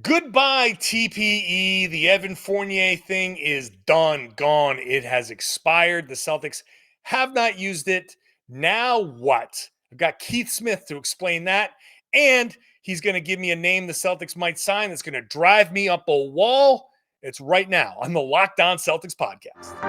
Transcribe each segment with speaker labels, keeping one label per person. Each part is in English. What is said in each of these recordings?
Speaker 1: Goodbye, TPE. The Evan Fournier thing is done, gone. It has expired. The Celtics have not used it. Now what? I've got Keith Smith to explain that. And he's going to give me a name the Celtics might sign that's going to drive me up a wall. It's right now on the Locked On Celtics podcast.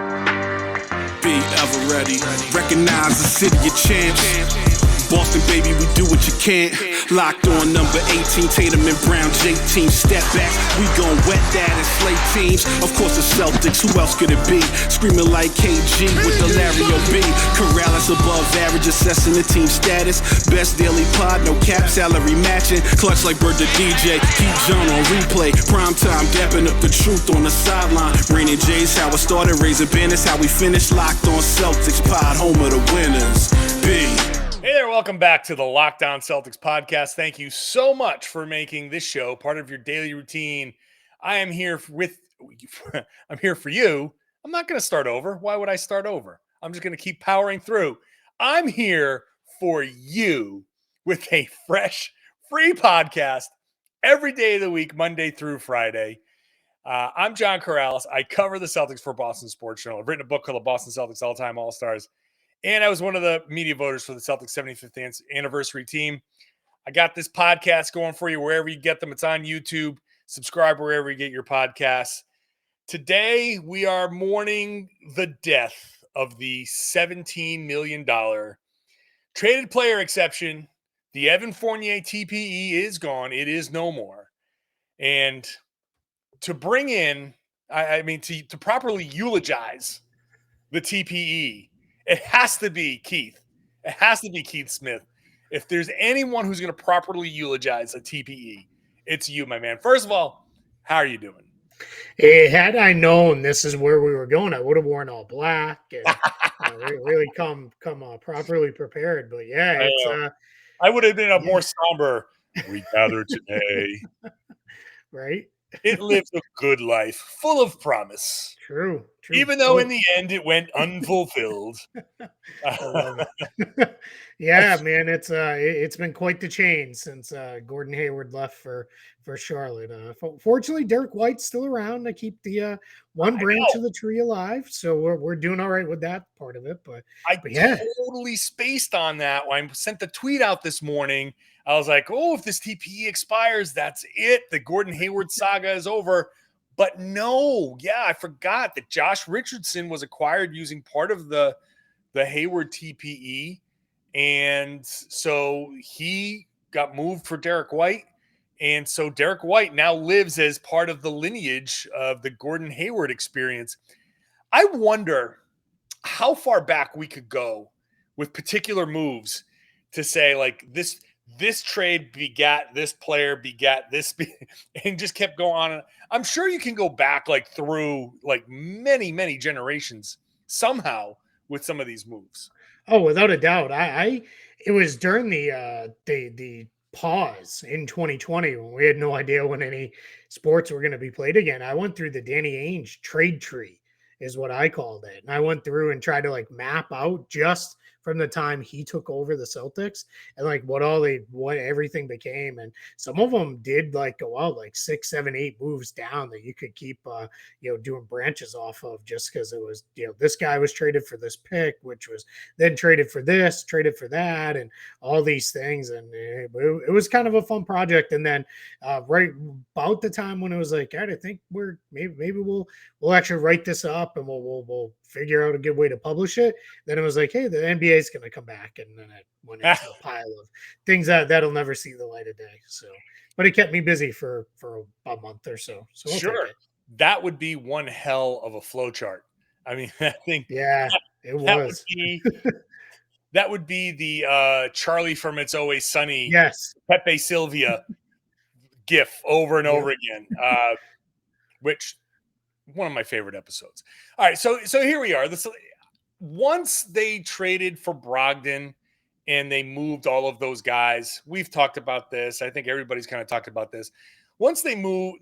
Speaker 2: Be ever ready. Recognize the city of champs. Boston, baby, we do what you can't. Locked on number 18, Tatum and Brown, J-team, step back. We gon' wet that and slay teams. Of course, the Celtics, who else could it be? Screaming like KG with the Larry O.B. Karalis above average, assessing the team status. Best daily pod, no cap, salary matching. Clutch like Bird the DJ, keep John on replay. Prime time, dapping up the truth on the sideline. Raining J's, how it started, raising banners, how we finished. Locked on Celtics pod, home of the winners. B.
Speaker 1: Hey there, welcome back to the Locked On Celtics podcast. Thank you so much for making this show part of your daily routine. I am here I'm here for you. I'm not going to start over. Why would I start over? I'm just going to keep powering through. I'm here for you with a fresh, free podcast every day of the week, Monday through Friday. I'm John Karalis. I cover the Celtics for Boston Sports Journal. I've written a book called The Boston Celtics All-Time All-Stars. And I was one of the media voters for the Celtics 75th anniversary team. I got this podcast going for you wherever you get them. It's on YouTube. Subscribe wherever you get your podcasts. Today, we are mourning the death of the $17 million traded player exception. The Evan Fournier TPE is gone. It is no more. And to bring in, to properly eulogize the TPE, it has to be Keith. It has to be Keith Smith. If there's anyone who's going to properly eulogize a TPE, it's you, my man. First of all, how are you doing?
Speaker 3: Hey, had I known this is where we were going, I would have worn all black and really come properly prepared. But yeah, it's
Speaker 1: I would have been a more somber. We gather today,
Speaker 3: right?
Speaker 1: It lives a good life, full of promise.
Speaker 3: True.
Speaker 1: Even though in the end it went unfulfilled.
Speaker 3: Yeah, man, it's been quite the change since Gordon Hayward left for Charlotte. Fortunately, Derek White's still around to keep the one branch of the tree alive, so we're doing all right with that part of it. But yeah,
Speaker 1: totally spaced on that. When I sent the tweet out this morning, I was like, "Oh, if this TPE expires, that's it. The Gordon Hayward saga is over." But no, I forgot that Josh Richardson was acquired using part of the Hayward TPE. And so he got moved for Derek White. And so Derek White now lives as part of the lineage of the Gordon Hayward experience. I wonder how far back we could go with particular moves to say, like, this trade begat this player, begat this, and just kept going on. I'm sure you can go back through many, many generations somehow with some of these moves.
Speaker 3: Oh, without a doubt. It was during the pause in 2020 when we had no idea when any sports were going to be played again. I went through the Danny Ainge trade tree is what I called it. And I went through and tried to map out just from the time he took over the Celtics and what everything became. And some of them did go out 6, 7, 8 moves down that you could keep, doing branches off of just because it was, this guy was traded for this pick, which was then traded for this, traded for that, and all these things. And it was kind of a fun project. And then right about the time when it was like, I think we're maybe we'll actually write this up and we'll figure out a good way to publish it. Then it was like, hey, the NBA is going to come back, and then it went into a pile of things that'll never see the light of day. So, but it kept me busy for a month or so. So
Speaker 1: sure, that would be one hell of a flow chart. I mean, I think
Speaker 3: it was.
Speaker 1: That would be the Charlie from It's Always Sunny, Pepe Sylvia gif over and over again, which one of my favorite episodes. All right, so here we are. Once they traded for Brogdon and they moved all of those guys, we've talked about this. I think everybody's kind of talked about this. Once they moved,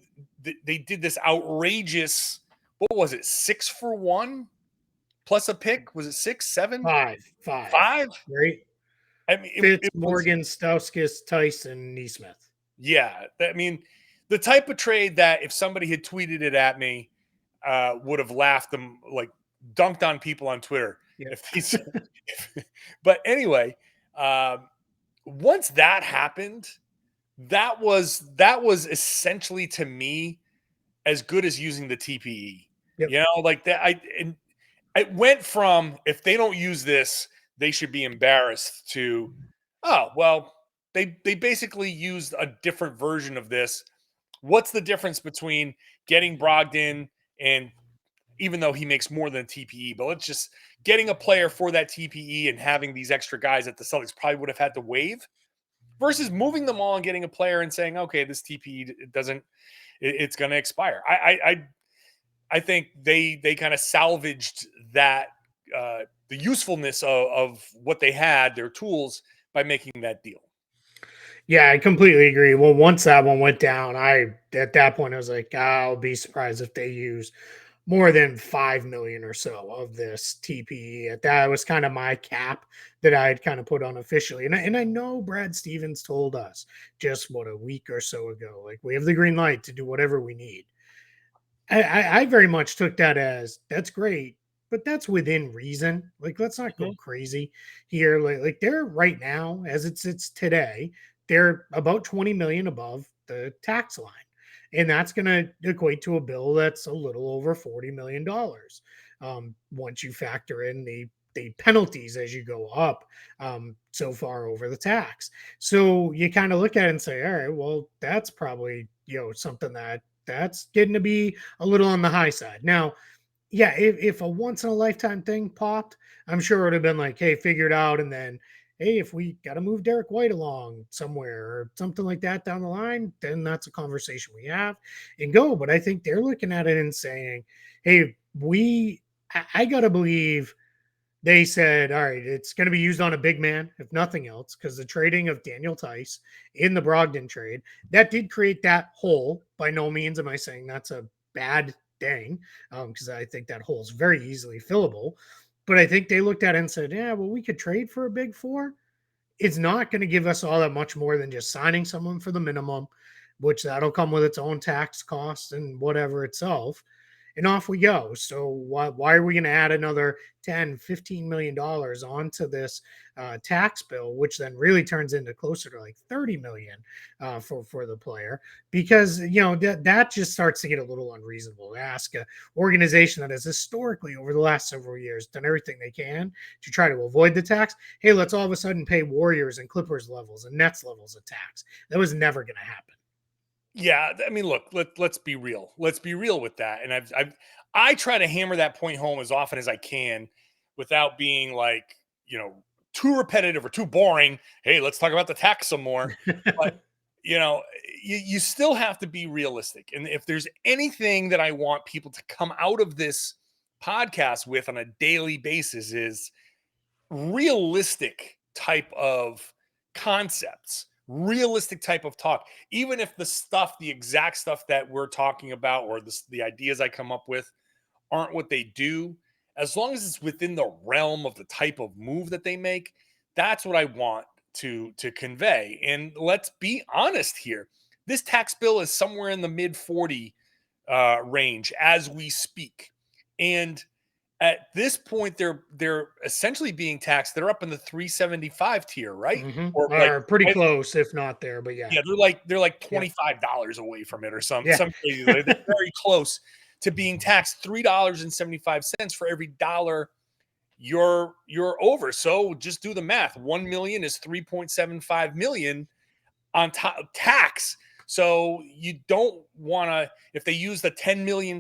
Speaker 1: they did this outrageous, what was it, 6 for 1 plus a pick? Was it 6, 7?
Speaker 3: 5.
Speaker 1: 5?
Speaker 3: Right.
Speaker 1: I mean,
Speaker 3: Fitz, Morgan, Stauskas, Tyson, Nesmith.
Speaker 1: Yeah. I mean, the type of trade that if somebody had tweeted it at me, would have laughed them, like dunked on people on Twitter.
Speaker 3: Yeah.
Speaker 1: If these, but anyway, once that happened, that was essentially to me as good as using the TPE.
Speaker 3: Yep.
Speaker 1: You know, like that. It went from, if they don't use this, they should be embarrassed, to, oh well, they basically used a different version of this. What's the difference between getting Brogdon, and even though he makes more than TPE, but let's just getting a player for that TPE and having these extra guys that the Celtics probably would have had to waive, versus moving them all and getting a player and saying, okay, this TPE it's going to expire. I think they kind of salvaged that, the usefulness of what they had, their tools, by making that deal.
Speaker 3: Yeah, I completely agree. Well, once that one went down, at that point I was like, I'll be surprised if they use more than 5 million or so of this TPE. That was kind of my cap that I had kind of put on officially. And I know Brad Stevens told us just a week or so ago, like, we have the green light to do whatever we need. I very much took that as, that's great, but that's within reason. Like, let's not go crazy here. Like they're right now, as it sits today, they're about 20 million above the tax line. And that's going to equate to a bill that's a little over $40 million. Once you factor in the penalties as you go up, so far over the tax. So you kind of look at it and say, all right, well, that's probably, something that's getting to be a little on the high side. Now, yeah, if a once in a lifetime thing popped, I'm sure it would have been like, hey, figure it out. And then, hey, if we got to move Derek White along somewhere or something like that down the line, then that's a conversation we have and go. But I think they're looking at it and saying, hey, I got to believe they said, all right, it's going to be used on a big man, if nothing else, because the trading of Daniel Tice in the Brogdon trade, that did create that hole. By no means am I saying that's a bad thing, because I think that hole is very easily fillable. But I think they looked at it and said, yeah, well, we could trade for a big four. It's not going to give us all that much more than just signing someone for the minimum, which that'll come with its own tax costs and whatever itself. And off we go. So why are we going to add another 10, $15 million onto this tax bill, which then really turns into closer to like 30 million for the player? Because, that just starts to get a little unreasonable to ask an organization that has historically over the last several years done everything they can to try to avoid the tax. Hey, let's all of a sudden pay Warriors and Clippers levels and Nets levels of tax. That was never going to happen.
Speaker 1: Yeah, I mean, look, let's be real. Let's be real with that. And I try to hammer that point home as often as I can without being like, too repetitive or too boring. Hey, let's talk about the tax some more. But, you still have to be realistic. And if there's anything that I want people to come out of this podcast with on a daily basis, is realistic type of concepts, realistic type of talk. Even if the exact stuff that we're talking about, or the ideas I come up with, aren't what they do, as long as it's within the realm of the type of move that they make, that's what I want to convey. And let's be honest here. This tax bill is somewhere in the mid 40 range as we speak. And at this point, they're essentially being taxed. They're up in the 375 tier, right?
Speaker 3: Mm-hmm.
Speaker 1: Or like
Speaker 3: Pretty close, if not there. But yeah,
Speaker 1: they're like $25 away from it, or some crazy. They're very close to being taxed $3.75 for every dollar you're over. So just do the math. 1 million is 3.75 million on top of tax. So you don't want to, if they use the $10 million,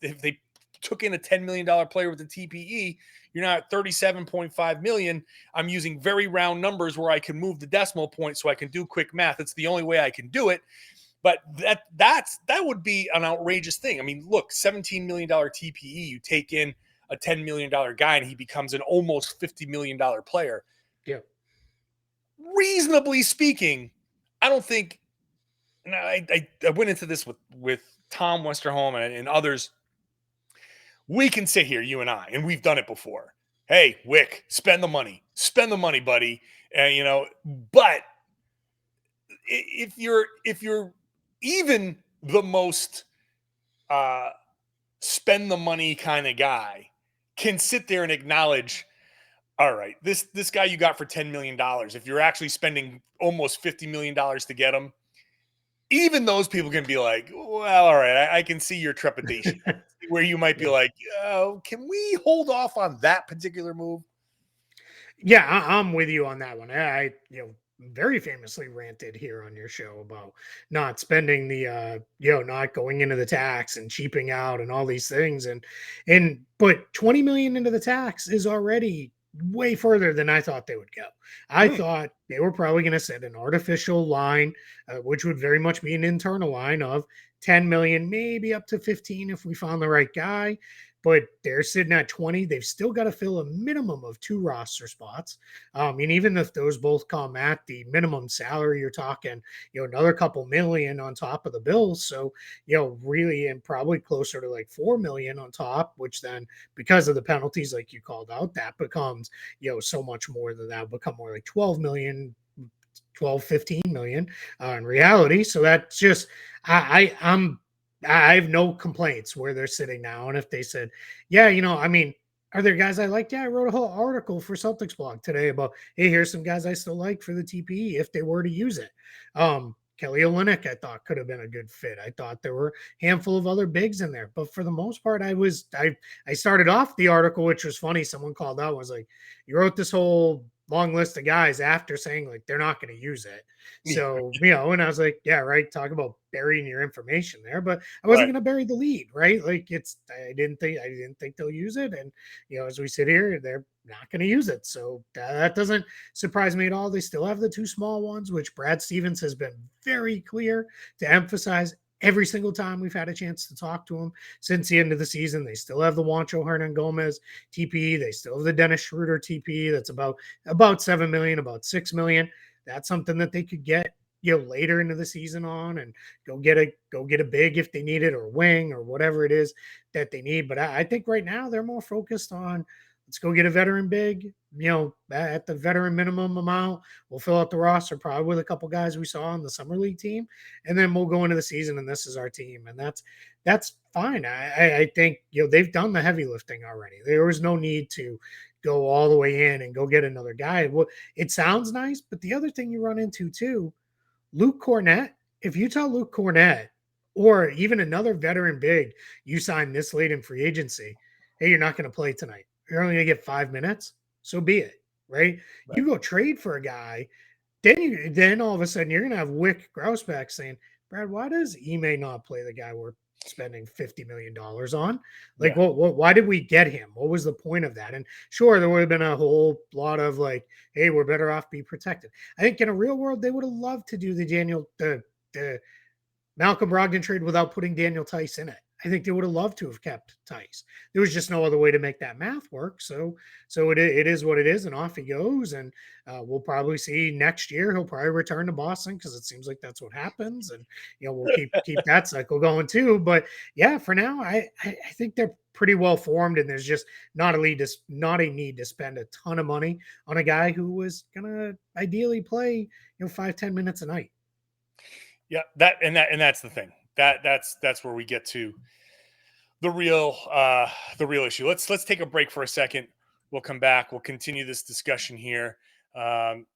Speaker 1: if they took in a $10 million player with the TPE, you're not at 37.5 million. I'm using very round numbers where I can move the decimal point so I can do quick math. It's the only way I can do it. But that would be an outrageous thing. I mean, look, $17 million TPE, you take in a $10 million guy and he becomes an almost $50 million player.
Speaker 3: Yeah.
Speaker 1: Reasonably speaking, I don't think, and I went into this with Tom Westerholm and others. We can sit here, you and I, and we've done it before. Hey, Wick, spend the money, buddy. But if you're even the most spend the money kind of guy can sit there and acknowledge, all right, this guy you got for $10 million, if you're actually spending almost $50 million to get him, even those people can be like, well, all right, I can see your trepidation where you might be like, oh, can we hold off on that particular move?
Speaker 3: Yeah, I'm with you on that one. I very famously ranted here on your show about not spending the not going into the tax and cheaping out and all these things, but 20 million into the tax is already way further than I thought they would go. I thought they were probably going to set an artificial line, which would very much be an internal line of 10 million, maybe up to 15 if we found the right guy. But they're sitting at 20. They've still got to fill a minimum of 2 roster spots. And even if those both come at the minimum salary, you're talking, another couple million on top of the bills. So, really, and probably closer to like 4 million on top, which then because of the penalties, like you called out, that becomes, so much more than that, become more like 12 million, 12, 15 million in reality. So that's just, I have no complaints where they're sitting now. And if they said, yeah, are there guys I like? Yeah, I wrote a whole article for Celtics blog today about, hey, here's some guys I still like for the TPE if they were to use it. Kelly Olynyk, I thought could have been a good fit. I thought there were a handful of other bigs in there, but for the most part, I started off the article, which was funny. Someone called out, was like, you wrote this whole long list of guys after saying like they're not going to use it. So, and I was like, yeah, right. Talk about burying your information there, but I wasn't going to bury the lead, right? Like I didn't think they'll use it. And, as we sit here, they're not going to use it. So that doesn't surprise me at all. They still have the 2 small ones, which Brad Stevens has been very clear to emphasize every single time we've had a chance to talk to him since the end of the season. They still have the Juancho Hernan-Gomez TPE. They still have the Dennis Schroeder TPE. That's about 7 million, about 6 million. That's something that they could get, later into the season on and go get a big if they need it, or wing, or whatever it is that they need. But I think right now they're more focused on, let's go get a veteran big, at the veteran minimum amount. We'll fill out the roster probably with a couple guys we saw on the summer league team, and then we'll go into the season and this is our team. And that's fine. I think, they've done the heavy lifting already. There was no need to go all the way in and go get another guy. Well, it sounds nice, but the other thing you run into too, Luke Cornett, if you tell Luke Cornett or even another veteran big you sign this late in free agency, hey, you're not going to play tonight, you're only going to get 5 minutes, so be it, right? You go trade for a guy, then all of a sudden you're going to have Wick Grousbeck saying, Brad, why does Ime not play the guy we're spending $50 million on? Like, why did we get him? What was the point of that? And sure, there would have been a whole lot of like, hey, we're better off be protected. I think in a real world, they would have loved to do the Malcolm Brogdon trade without putting Daniel Tice in it. I think they would have loved to have kept Tice. There was just no other way to make that math work. So it is what it is, and off he goes. And we'll probably see next year he'll probably return to Boston because it seems like that's what happens. And we'll keep that cycle going too. But yeah, for now, I think they're pretty well formed, and there's just not a need to spend a ton of money on a guy who was gonna ideally play 5-10 minutes a night.
Speaker 1: Yeah, that's the thing. That's where we get to the real issue. Let's take a break for a second. We'll come back. We'll continue this discussion here,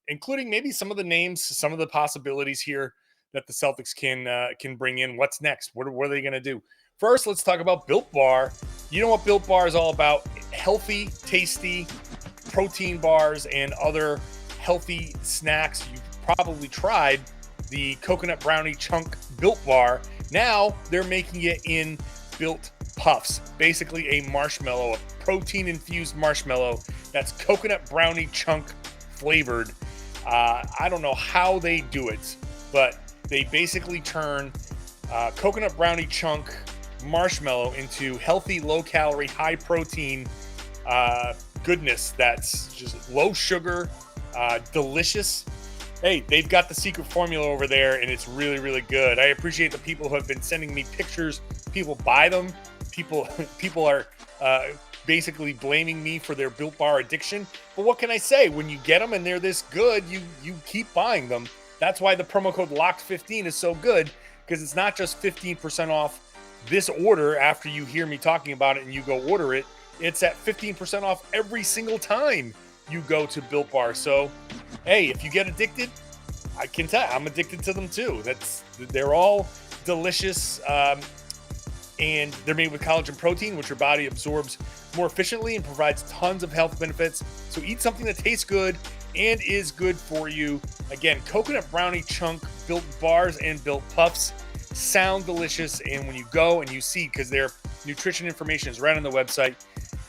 Speaker 1: including maybe some of the names, some of the possibilities here that the Celtics can bring in. What's next? What are they going to do? First, let's talk about Built Bar. You know what Built Bar is all about? Healthy, tasty protein bars and other healthy snacks. You've probably tried the coconut brownie chunk Built Bar. Now they're making it in Built Puffs, basically a marshmallow, a protein-infused marshmallow that's coconut brownie chunk flavored. I don't know how they do it, but they basically turn coconut brownie chunk marshmallow into healthy, low-calorie, high-protein goodness that's just low sugar, delicious. Hey, they've got the secret formula over there, and it's really, really good. I appreciate the people who have been sending me pictures. People buy them. People are basically blaming me for their Built Bar addiction. But what can I say? When you get them and they're this good, you keep buying them. That's why the promo code LOCKED15 is so good, because it's not just 15% off this order after you hear me talking about it and you go order it. It's at 15% off every single time you go to Built Bar. So, hey, if you get addicted, I can tell I'm addicted to them too. They're all delicious, and they're made with collagen protein, which your body absorbs more efficiently and provides tons of health benefits. So eat something that tastes good and is good for you. Again, coconut brownie chunk, Built Bars and Built Puffs sound delicious. And when you go and you see, because their nutrition information is right on the website,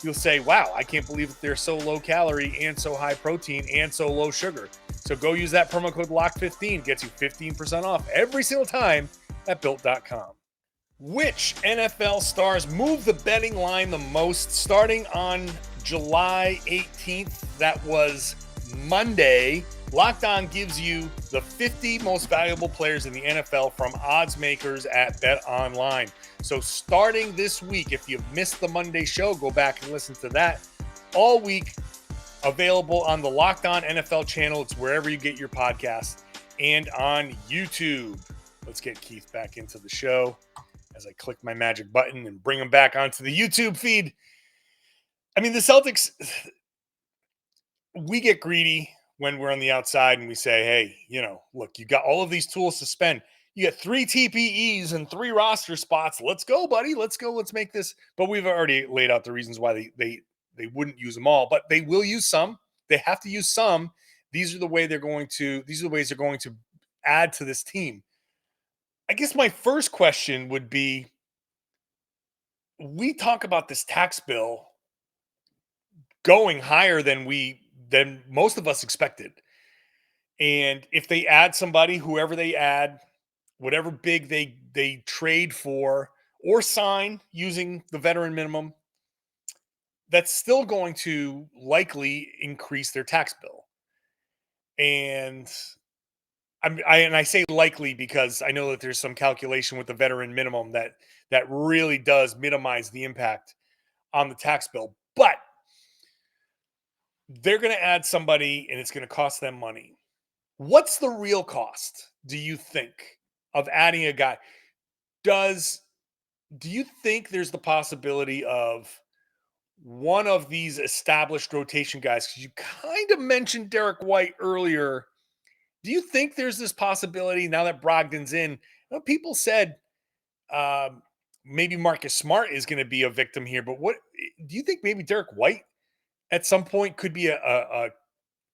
Speaker 1: you'll say, wow, I can't believe that they're so low calorie and so high protein and so low sugar. So go use that promo code LOCK15, gets you 15% off every single time at Built.com. Which NFL stars move the betting line the most? Starting on July 18th, that was Monday, Locked On gives you the 50 most valuable players in the NFL from odds makers at BetOnline. So starting this week, if you've missed the Monday show, go back and listen to that all week. Available on the Locked On NFL channel. It's wherever you get your podcasts, and on YouTube. Let's get Keith back into the show as I click my magic button and bring him back onto the YouTube feed. I mean, the Celtics, we get greedy when we're on the outside and we say, hey, look, you got all of these tools to spend. You got 3 TPEs and 3 roster spots. Let's go, buddy. Let's go. Let's make this. But we've already laid out the reasons why they wouldn't use them all, but they will use some. They have to use some. These are the ways they're going to add to this team. I guess my first question would be, we talk about this tax bill going higher than most of us expected. And if they add somebody, whoever they add, whatever big they trade for or sign using the veteran minimum, that's still going to likely increase their tax bill. And I say likely because I know that there's some calculation with the veteran minimum that really does minimize the impact on the tax bill. But they're going to add somebody and it's going to cost them money. What's the real cost, do you think, of adding a guy? Do you think there's the possibility of one of these established rotation guys, because you kind of mentioned Derek White earlier, do you think there's this possibility now that Brogdon's in? People said maybe Marcus Smart is going to be a victim here, but what do you think? Maybe Derek White at some point could be a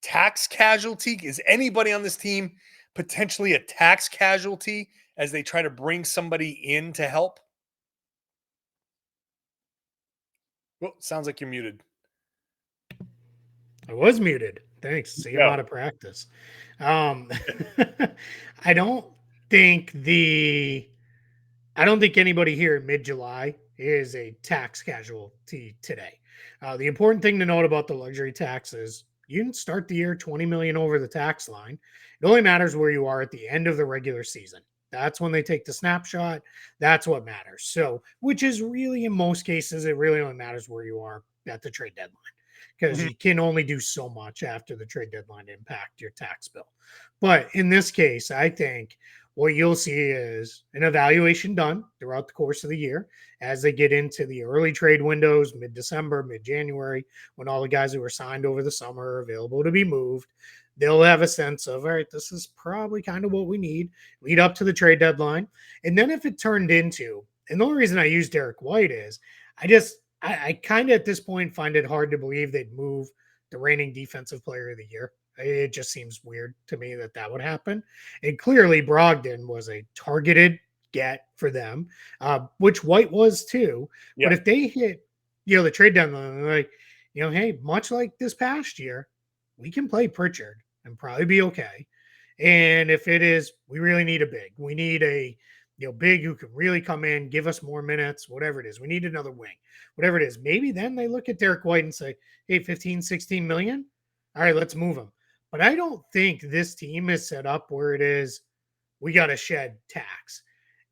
Speaker 1: tax casualty? Is anybody on this team potentially a tax casualty as they try to bring somebody in to help? Well, sounds like you're muted.
Speaker 3: I was muted. Thanks. See, I'm out of practice. I don't think anybody here in mid-July is a tax casualty today. The important thing to note about the luxury tax is you can start the year $20 million over the tax line. It only matters where you are at the end of the regular season. That's when they take the snapshot. That's what matters. So, which is really, in most cases, it really only matters where you are at the trade deadline, because you can only do so much after the trade deadline to impact your tax bill. But in this case, I think what you'll see is an evaluation done throughout the course of the year as they get into the early trade windows, mid-December, mid-January, when all the guys who were signed over the summer are available to be moved. They'll have a sense of, all right, this is probably kind of what we need, lead up to the trade deadline. And then if it turned into, and the only reason I use Derek White is I kind of at this point find it hard to believe they'd move the reigning defensive player of the year. It just seems weird to me that would happen. And clearly Brogdon was a targeted get for them, which White was too. Yeah. But if they hit, the trade deadline, like, hey, much like this past year, we can play Pritchard and probably be okay. And if it is, we really need a big. We need a big who can really come in, give us more minutes, whatever it is. We need another wing, whatever it is. Maybe then they look at Derek White and say, hey, 15, 16 million. All right, let's move him. But I don't think this team is set up where it is, we got to shed tax.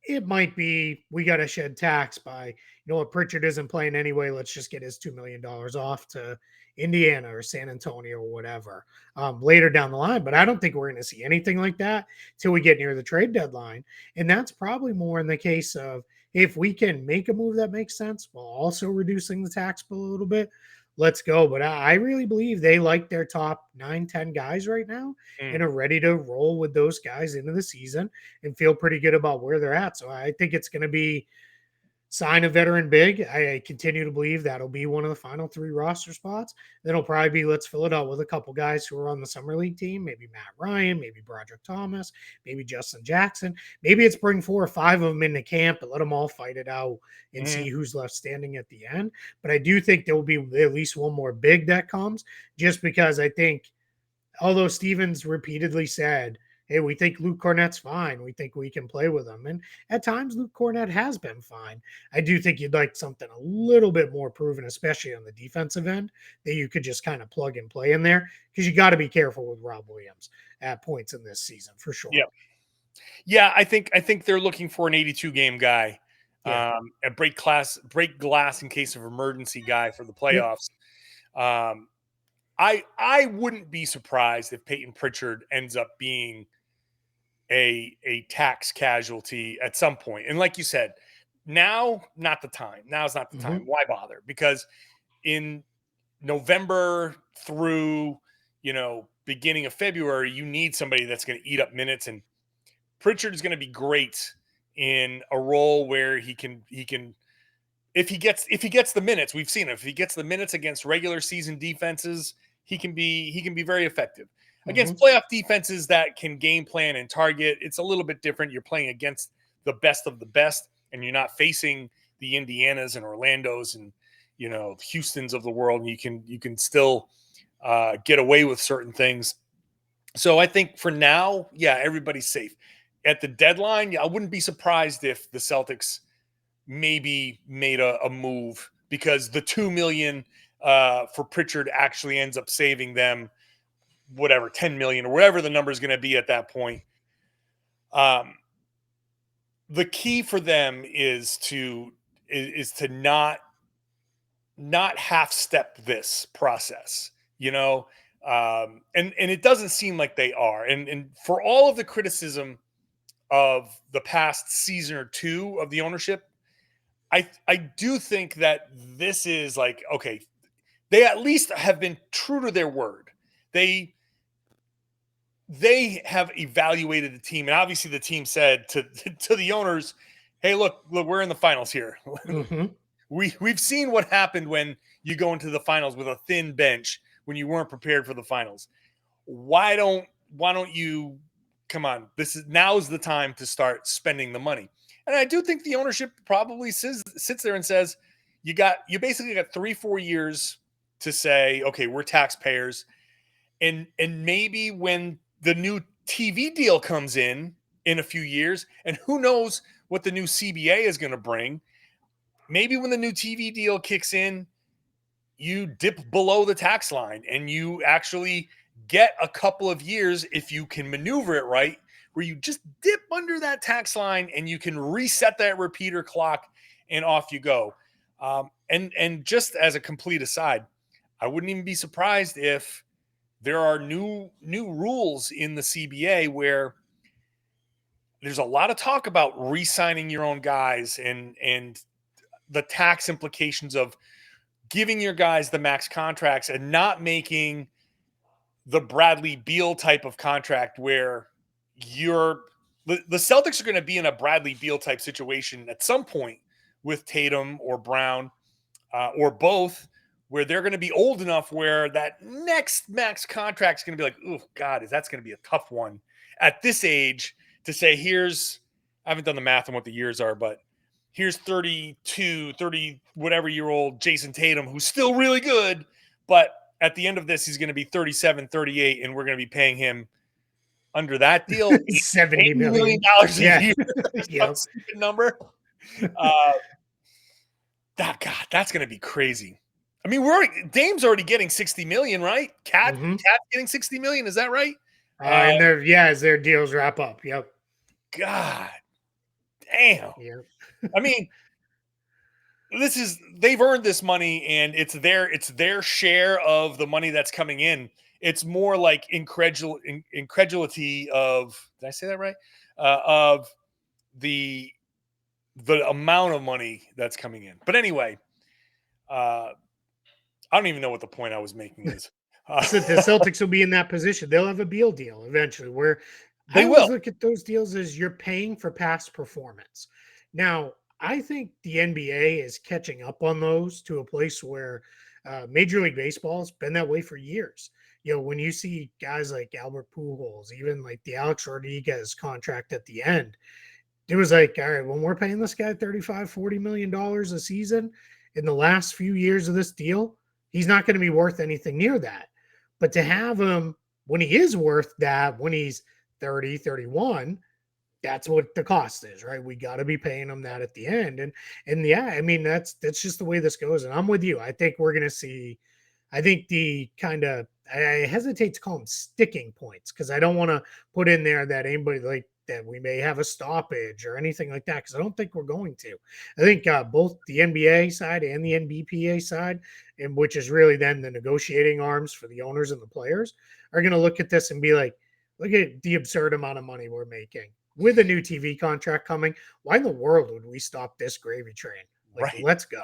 Speaker 3: it might be we got to shed tax by, what, Pritchard isn't playing anyway. Let's just get his $2 million off to Indiana or San Antonio or whatever later down the line. But I don't think we're going to see anything like that till we get near the trade deadline. And that's probably more in the case of if we can make a move that makes sense while also reducing the tax bill a little bit, let's go. But I really believe they like their top 9-10 guys right now and are ready to roll with those guys into the season and feel pretty good about where they're at. So I think it's going to be sign a veteran big. I continue to believe that'll be one of the final 3 roster spots. Then it'll probably be let's fill it out with a couple guys who are on the summer league team, maybe Matt Ryan, maybe Broderick Thomas, maybe Justin Jackson. Maybe it's bring 4 or 5 of them into camp and let them all fight it out and see who's left standing at the end. But I do think there will be at least one more big that comes, just because I think, although Stevens repeatedly said, hey, we think Luke Cornett's fine. We think we can play with him. And at times, Luke Cornett has been fine. I do think you'd like something a little bit more proven, especially on the defensive end, that you could just kind of plug and play in there, because you got to be careful with Rob Williams at points in this season for sure.
Speaker 1: Yeah. I think they're looking for an 82-game guy, a break glass in case of emergency guy for the playoffs. I wouldn't be surprised if Peyton Pritchard ends up being a tax casualty at some point. And like you said, now not the time. Now's not the time. Why bother? Because in November through, beginning of February, you need somebody that's going to eat up minutes, and Pritchard is going to be great in a role where he can if he gets the minutes. We've seen it. If he gets the minutes against regular season defenses, he can be very effective. Against playoff defenses that can game plan and target, it's a little bit different. You're playing against the best of the best, and you're not facing the Indianas and Orlandos and Houstons of the world. And you can still get away with certain things. So I think for now, everybody's safe. At the deadline, I wouldn't be surprised if the Celtics maybe made a move, because the $2 million for Pritchard actually ends up saving them whatever, 10 million or whatever the number is going to be at that point. The key for them is to not half step this process, and it doesn't seem like they are. And for all of the criticism of the past season or two of the ownership, I do think that this is like, okay, they at least have been true to their word. They have evaluated the team, and obviously the team said to the owners, hey, look, we're in the finals here. We've seen what happened when you go into the finals with a thin bench when you weren't prepared for the finals. Why don't you come on? Now's the time to start spending the money. And I do think the ownership probably sits there and says, you basically got 3-4 years to say, okay, we're taxpayers. And maybe when the new TV deal comes in a few years, and who knows what the new CBA is going to bring, maybe when the new TV deal kicks in, you dip below the tax line and you actually get a couple of years, if you can maneuver it right, where you just dip under that tax line and you can reset that repeater clock and off you go. And just as a complete aside, I wouldn't even be surprised if there are new rules in the CBA where there's a lot of talk about re-signing your own guys and the tax implications of giving your guys the max contracts and not making the Bradley Beal type of contract where the Celtics are going to be in a Bradley Beal type situation at some point with Tatum or Brown or both, where they're going to be old enough where that next max contract is going to be like, oh God, that's going to be a tough one at this age to say, I haven't done the math on what the years are, but here's 30 whatever year old Jayson Tatum, who's still really good, but at the end of this, he's going to be 37, 38, and we're going to be paying him under that deal
Speaker 3: $70 million
Speaker 1: a year. Yep. Stupid number. That's going to be crazy. I mean, Dame's already getting $60 million, right? Cat's getting $60 million. Is that right?
Speaker 3: And as their deals wrap up. Yep.
Speaker 1: God Damn.
Speaker 3: Yeah.
Speaker 1: I mean, they've earned this money, and it's their share of the money that's coming in. It's more like incredulity of, did I say that right? Of the amount of money that's coming in. But anyway, I don't even know what the point I was making is.
Speaker 3: So the Celtics will be in that position. They'll have a Beal deal eventually where
Speaker 1: They
Speaker 3: I always
Speaker 1: will.
Speaker 3: look at those deals as you're paying for past performance. Now, I think the NBA is catching up on those to a place where Major League Baseball has been that way for years. When you see guys like Albert Pujols, even like the Alex Rodriguez contract at the end, it was like, all right, when we're paying this guy $35, $40 million a season in the last few years of this deal, he's not going to be worth anything near that. But to have him when he is worth that, when he's 30, 31, that's what the cost is, right? We got to be paying him that at the end. And yeah, I mean, that's just the way this goes. And I'm with you. I think we're going to see, I think the kind of, I hesitate to call them sticking points because I don't want to put in there that anybody like that we may have a stoppage or anything like that because I don't think we're going to. I think both the NBA side and the NBPA side, and which is really then the negotiating arms for the owners and the players, are going to look at this and be like, look at the absurd amount of money we're making with a new TV contract coming. Why in the world would we stop this gravy train? Like,
Speaker 1: Right.
Speaker 3: let's go.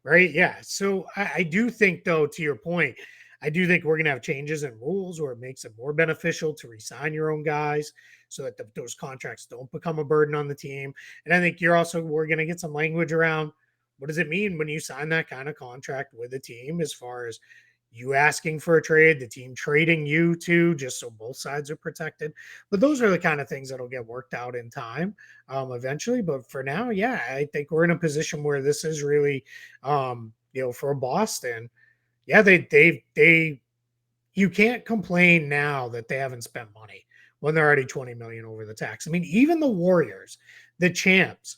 Speaker 3: Right. Yeah. So I do think, though, to your point, I do think we're going to have changes in rules where it makes it more beneficial to resign your own guys so that those contracts don't become a burden on the team. And I think we're going to get some language around what does it mean when you sign that kind of contract with a team as far as you asking for a trade, the team trading you to, just so both sides are protected. But those are the kind of things that'll get worked out in time eventually. But for now, yeah, I think we're in a position where this is really, for Boston, yeah, they you can't complain now that they haven't spent money when they're already 20 million over the tax. I mean, even the Warriors, the champs,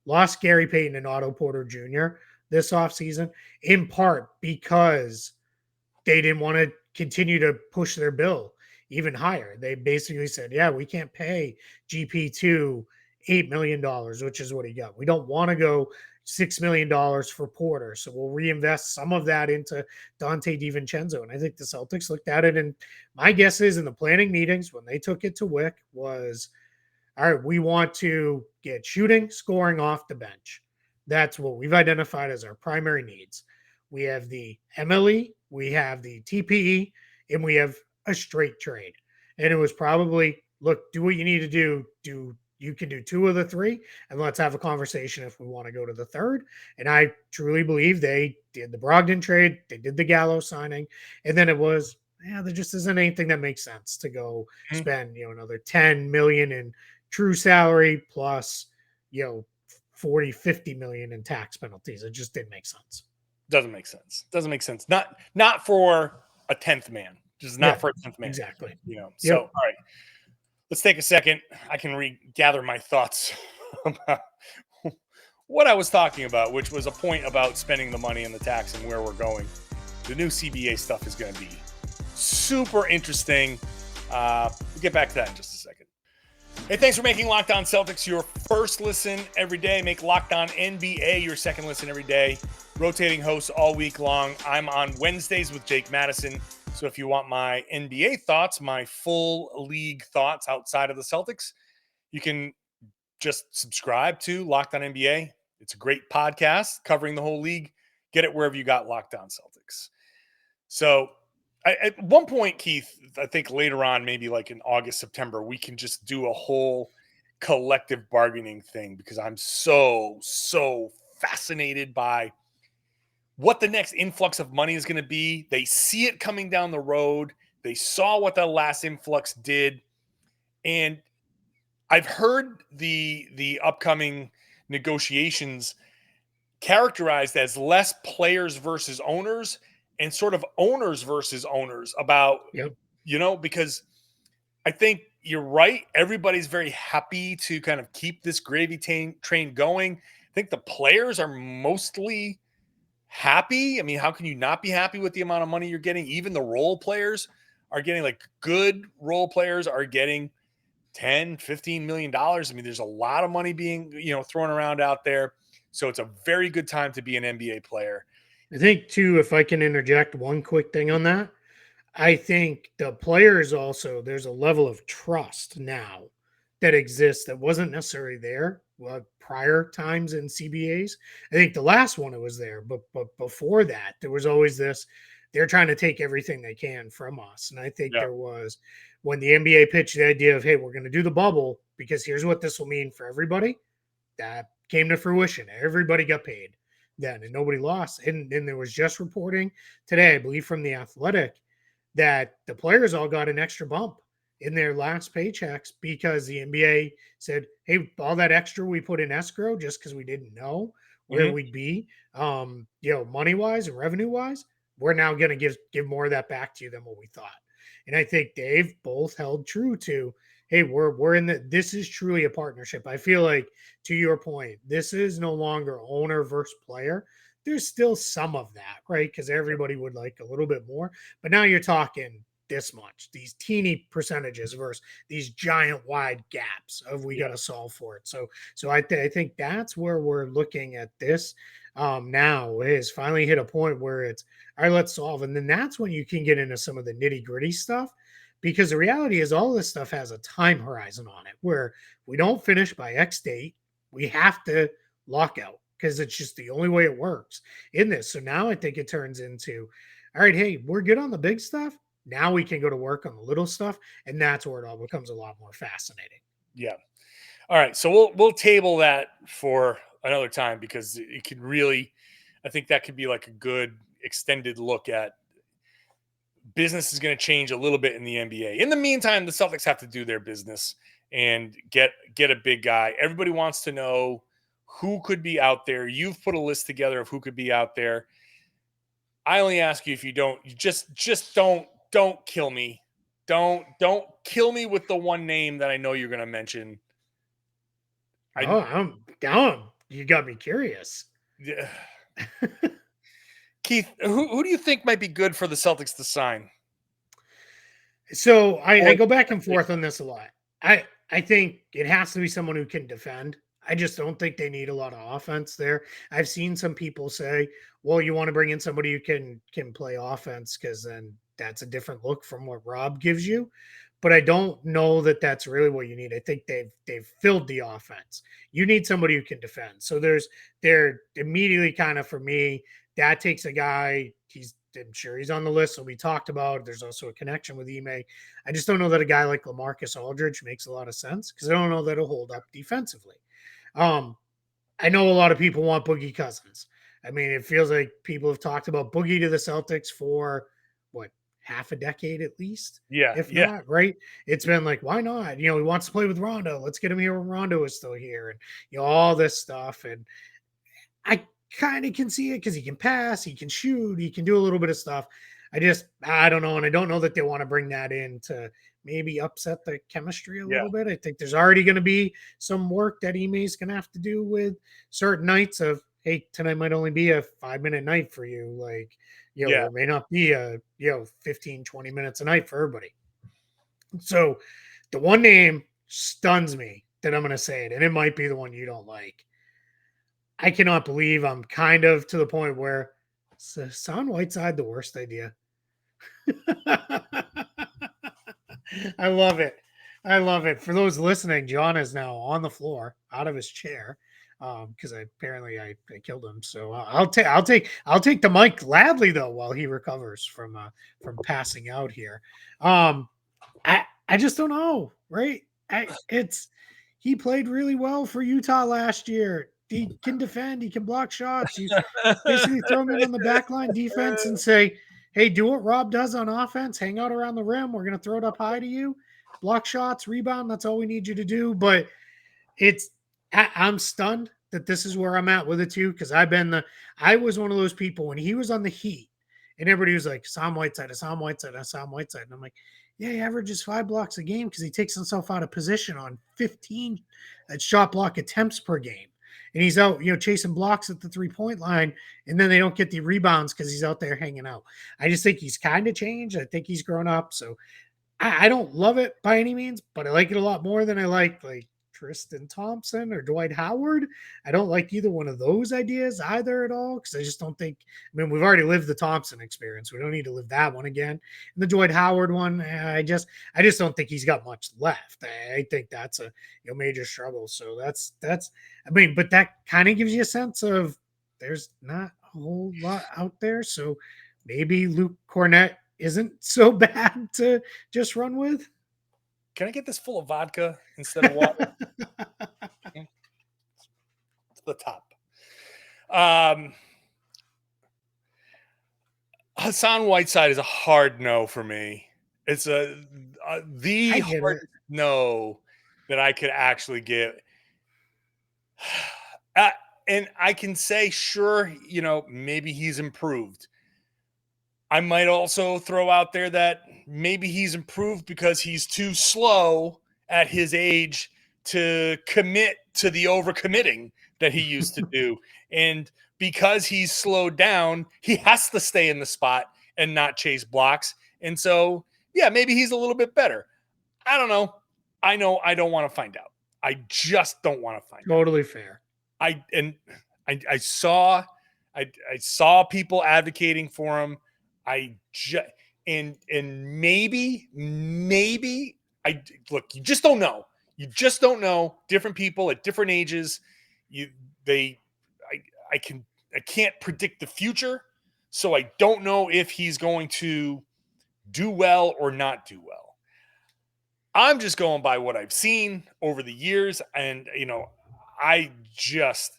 Speaker 3: lost Gary Payton and Otto Porter Jr. this offseason, in part because they didn't want to continue to push their bill even higher. They basically said, yeah, we can't pay GP2 $8 million, which is what he got. We don't want to go $6 million for Porter. So we'll reinvest some of that into Dante DiVincenzo. And I think the Celtics looked at it. And my guess is in the planning meetings, when they took it to Wick, was, all right, we want to get shooting, scoring off the bench. That's what we've identified as our primary needs. We have the MLE, we have the TPE, and we have a straight trade. And it was probably, look, do what you need to do. You can do two of the three, and let's have a conversation if we want to go to the third. And I truly believe they did the Brogdon trade, they did the Gallo signing, and then it was, there just isn't anything that makes sense to go spend, another 10 million in true salary plus, 40, 50 million in tax penalties. It just didn't make sense.
Speaker 1: Doesn't make sense. Not for a 10th man. Just not for a 10th man.
Speaker 3: Exactly.
Speaker 1: So all right. Let's take a second. I can regather my thoughts about what I was talking about, which was a point about spending the money and the tax and where we're going. The new CBA stuff is going to be super interesting. We'll get back to that in just a second. Hey, thanks for making Locked On Celtics your first listen every day. Make Locked On NBA your second listen every day. Rotating hosts all week long. I'm on Wednesdays with Jake Madison. So if you want my NBA thoughts, my full league thoughts outside of the Celtics, you can just subscribe to Locked On NBA. It's a great podcast covering the whole league. Get it wherever you got Locked On Celtics. So at one point, Keith, I think later on, maybe like in August, September, we can just do a whole collective bargaining thing because I'm so fascinated by what the next influx of money is going to be. They see it coming down the road. They saw what the last influx did. And I've heard the upcoming negotiations characterized as less players versus owners and sort of owners versus owners about, because I think you're right. Everybody's very happy to kind of keep this gravy train going. I think the players are mostly happy. I mean, how can you not be happy with the amount of money you're getting? Even the role players are getting, like, good role players are getting 10, $15 million. I mean, there's a lot of money being, thrown around out there. So it's a very good time to be an NBA player.
Speaker 3: I think too, if I can interject one quick thing on that, I think the players also, there's a level of trust now that exists that wasn't necessarily there prior times in CBAs. I think the last one it was there, but before that, there was always this, they're trying to take everything they can from us. And I think there was, when the NBA pitched the idea of, hey, we're going to do the bubble because here's what this will mean for everybody, that came to fruition. Everybody got paid then and nobody lost. And there was just reporting today, I believe from The Athletic, that the players all got an extra bump in their last paychecks because the NBA said, hey, all that extra we put in escrow just because we didn't know where we'd be, money wise and revenue wise, we're now going to give more of that back to you than what we thought. And I think they've both held true to, hey, we're in this is truly a partnership. I feel like, to your point, this is no longer owner versus player. There's still some of that, right? Because everybody would like a little bit more. But now you're talking this much, these teeny percentages versus these giant wide gaps of we got to solve for it. So I think that's where we're looking at this now. It has finally hit a point where it's, all right, let's solve. And then that's when you can get into some of the nitty gritty stuff. Because the reality is all this stuff has a time horizon on it where we don't finish by X date. We have to lock out because it's just the only way it works in this. So now I think it turns into, all right, hey, we're good on the big stuff. Now we can go to work on the little stuff. And that's where it all becomes a lot more fascinating.
Speaker 1: Yeah. All right. So we'll table that for another time because it can really, I think that could be like a good extended look at business is going to change a little bit in the NBA. In the meantime, the Celtics have to do their business and get a big guy. Everybody wants to know who could be out there. You've put a list together of who could be out there. I only ask you if you don't, you just don't kill me. Don't kill me with the one name that I know you're going to mention.
Speaker 3: I'm down. You got me curious.
Speaker 1: Yeah. Keith, who do you think might be good for the Celtics to sign?
Speaker 3: So I go back and forth on this a lot. I think it has to be someone who can defend. I just don't think they need a lot of offense there. I've seen some people say, well, you want to bring in somebody who can play offense because then that's a different look from what Rob gives you. But I don't know that that's really what you need. I think they've filled the offense. You need somebody who can defend. So they're immediately kind of, for me, that takes a guy. I'm sure he's on the list. So we talked about, there's also a connection with Ime. I just don't know that a guy like LaMarcus Aldridge makes a lot of sense because I don't know that he'll hold up defensively. I know a lot of people want Boogie Cousins. I mean, it feels like people have talked about Boogie to the Celtics for half a decade at least.
Speaker 1: Yeah.
Speaker 3: If not, right? It's been like, why not? He wants to play with Rondo. Let's get him here when Rondo is still here. And, all this stuff. And I kind of can see it because he can pass, he can shoot, he can do a little bit of stuff. I don't know. And I don't know that they want to bring that in to maybe upset the chemistry a little bit. I think there's already going to be some work that Ime's going to have to do with certain nights of, hey, tonight might only be a 5-minute night for you. Like, there may not be a, 15, 20 minutes a night for everybody. So the one name stuns me that I'm going to say it, and it might be the one you don't like. I cannot believe I'm kind of to the point where Hassan Whiteside the worst idea. I love it. I love it. For those listening, John is now on the floor out of his chair because I killed him. So I'll take the mic gladly though while he recovers from passing out here. I just don't know, right? He played really well for Utah last year. He can defend. He can block shots. You basically throw him in on the backline defense and say, hey, do what Rob does on offense. Hang out around the rim. We're going to throw it up high to you. Block shots, rebound. That's all we need you to do. But I'm stunned that this is where I'm at with it too, because I was one of those people when he was on the Heat and everybody was like, Hassan Whiteside. And I'm like, yeah, he averages 5 blocks a game because he takes himself out of position on 15 shot block attempts per game. And he's out, chasing blocks at the 3-point line, and then they don't get the rebounds because he's out there hanging out. I just think he's kind of changed. I think he's grown up. So I don't love it by any means, but I like it a lot more than I like Tristan Thompson or Dwight Howard. I don't like either one of those ideas either at all because I just don't think. I mean, we've already lived the Thompson experience. We don't need to live that one again. And the Dwight Howard one, I just don't think he's got much left. I think that's a major struggle. So that's. I mean, but that kind of gives you a sense of there's not a whole lot out there. So maybe Luke Cornett isn't so bad to just run with.
Speaker 1: Can I get this full of vodka instead of water? To the top. Hassan Whiteside is a hard no for me. It's the hard no that I could actually give. And I can say, sure, maybe he's improved. I might also throw out there that maybe he's improved because he's too slow at his age to commit to the overcommitting that he used to do. And because he's slowed down, he has to stay in the spot and not chase blocks. And so, yeah, maybe he's a little bit better. I don't know. I don't want to find out. I just don't want to find out.
Speaker 3: Totally fair.
Speaker 1: I saw people advocating for him. And maybe I look, you just don't know. You just don't know. Different people at different ages, I can't predict the future. So I don't know if he's going to do well or not do well. I'm just going by what I've seen over the years. And, I just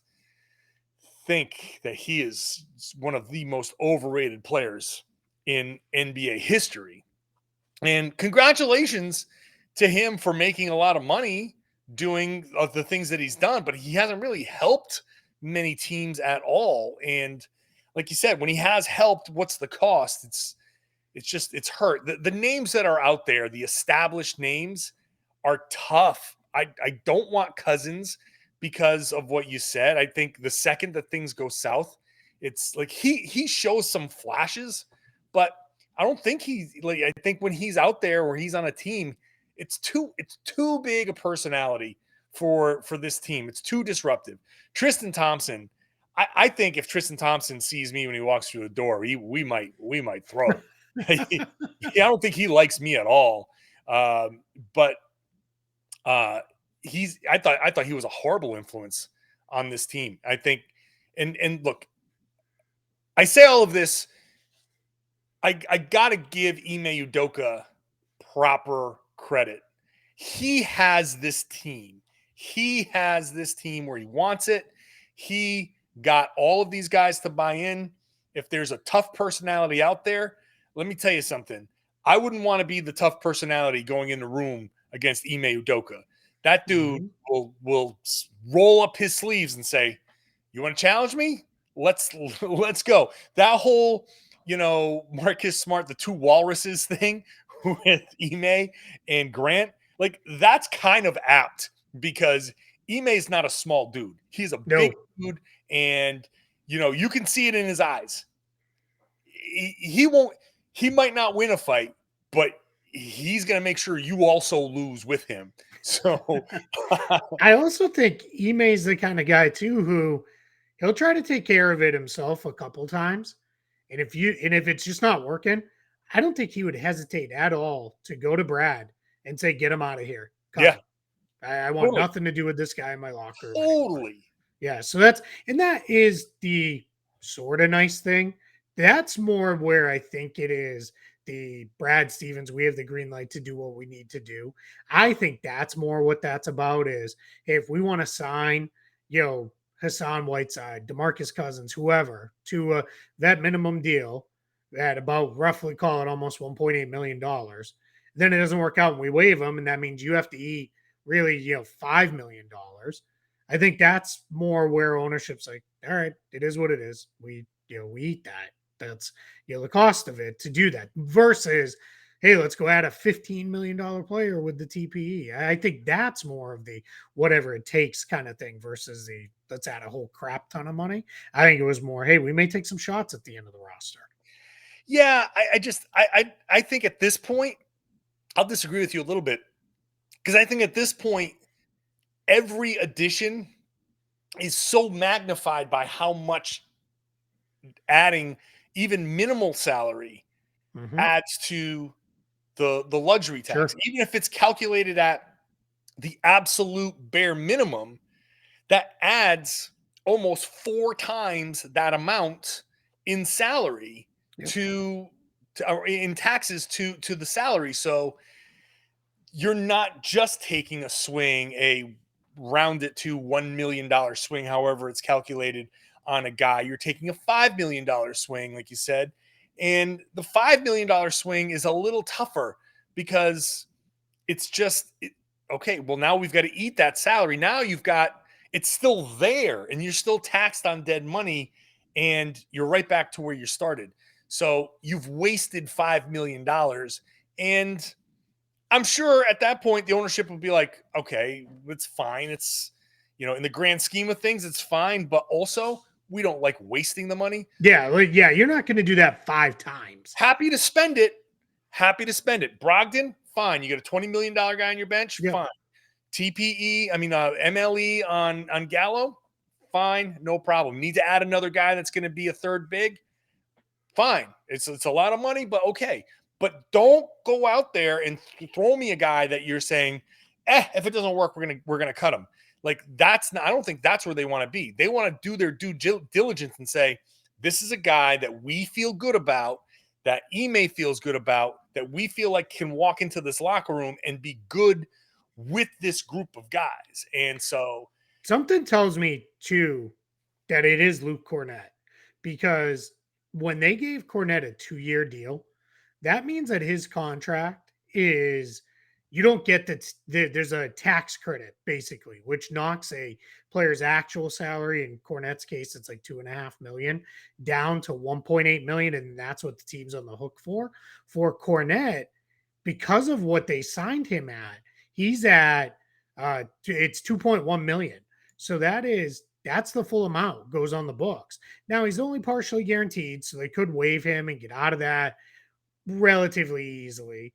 Speaker 1: think that he is one of the most overrated players in NBA history. And congratulations to him for making a lot of money doing the things that he's done, but he hasn't really helped many teams at all. And like you said, when he has helped, what's the cost? It's hurt. The names that are out there, the established names, are tough. I don't want Cousins because of what you said. I think the second that things go south, it's like he shows some flashes, but I don't think I think when he's out there or he's on a team, it's too big a personality for this team. It's too disruptive. Tristan Thompson, I think if Tristan Thompson sees me when he walks through the door, we might throw. I don't think he likes me at all. But I thought he was a horrible influence on this team. I think, and look, I say all of this. I gotta give Ime Udoka proper credit. He has this team. He has this team where he wants it. He got all of these guys to buy in. If there's a tough personality out there, let me tell you something. I wouldn't want to be the tough personality going in the room against Ime Udoka. That dude will roll up his sleeves and say, "You want to challenge me? Let's go." That whole, Marcus Smart, the two walruses thing with Ime and Grant, like that's kind of apt because Ime's not a small dude. He's a big dude, and you can see it in his eyes. He might not win a fight, but he's going to make sure you also lose with him. So
Speaker 3: I also think Ime is the kind of guy too who he'll try to take care of it himself a couple times. And if it's just not working, I don't think he would hesitate at all to go to Brad and say, "Get him out of here."
Speaker 1: Yeah.
Speaker 3: I want nothing to do with this guy in my locker room.
Speaker 1: Totally.
Speaker 3: Yeah. So that is the sort of nice thing. That's more where I think it is the Brad Stevens, we have the green light to do what we need to do. I think that's more what that's about is, hey, if we want to sign, Hassan Whiteside, DeMarcus Cousins, whoever, to that minimum deal at about roughly call it almost $1.8 million, then it doesn't work out and we waive them. And that means you have to eat really, $5 million. I think that's more where ownership's like, all right, it is what it is. We eat that. That's the cost of it to do that versus, hey, let's go add a $15 million player with the TPE. I think that's more of the whatever it takes kind of thing versus the let's add a whole crap ton of money. I think it was more, hey, we may take some shots at the end of the roster.
Speaker 1: Yeah, I think at this point, I'll disagree with you a little bit because I think at this point, every addition is so magnified by how much adding even minimal salary adds to the luxury tax.
Speaker 3: Sure.
Speaker 1: Even if it's calculated at the absolute bare minimum, that adds almost 4 times that amount in salary
Speaker 3: Yep.
Speaker 1: or in taxes to the salary. So you're not just taking a swing, a round it to $1 million swing, however it's calculated on a guy. You're taking a $5 million swing, like you said. And the $5 million swing is a little tougher because it's just, okay, well, now we've got to eat that salary. Now it's still there and you're still taxed on dead money and you're right back to where you started. So you've wasted $5 million. And I'm sure at that point, the ownership would be like, okay, it's fine. It's, in the grand scheme of things, it's fine. But also, we don't like wasting the money.
Speaker 3: Yeah. You're not going to do that 5 times.
Speaker 1: Happy to spend it. Brogdon, fine. You got a $20 million guy on your bench,
Speaker 3: Yep.
Speaker 1: fine. MLE on Gallo, fine, no problem. Need to add another guy that's going to be a third big, fine. It's a lot of money, but okay. But don't go out there and throw me a guy that you're saying, if it doesn't work, we're gonna cut him. Like that's not. I don't think that's where they want to be. They want to do their due diligence and say, this is a guy that we feel good about, that Ime feels good about, that we feel like can walk into this locker room and be good with this group of guys. And so
Speaker 3: something tells me too that it is Luke Cornett, because when they gave Cornett a 2-year deal, that means that his contract is, you don't get that. There's a tax credit basically, which knocks a player's actual salary. In Cornett's case, it's like $2.5 million down to $1.8 million. And that's what the team's on the hook for Cornett, because of what they signed him at. He's at, it's 2.1 million. So that's the full amount goes on the books. Now he's only partially guaranteed, so they could waive him and get out of that relatively easily,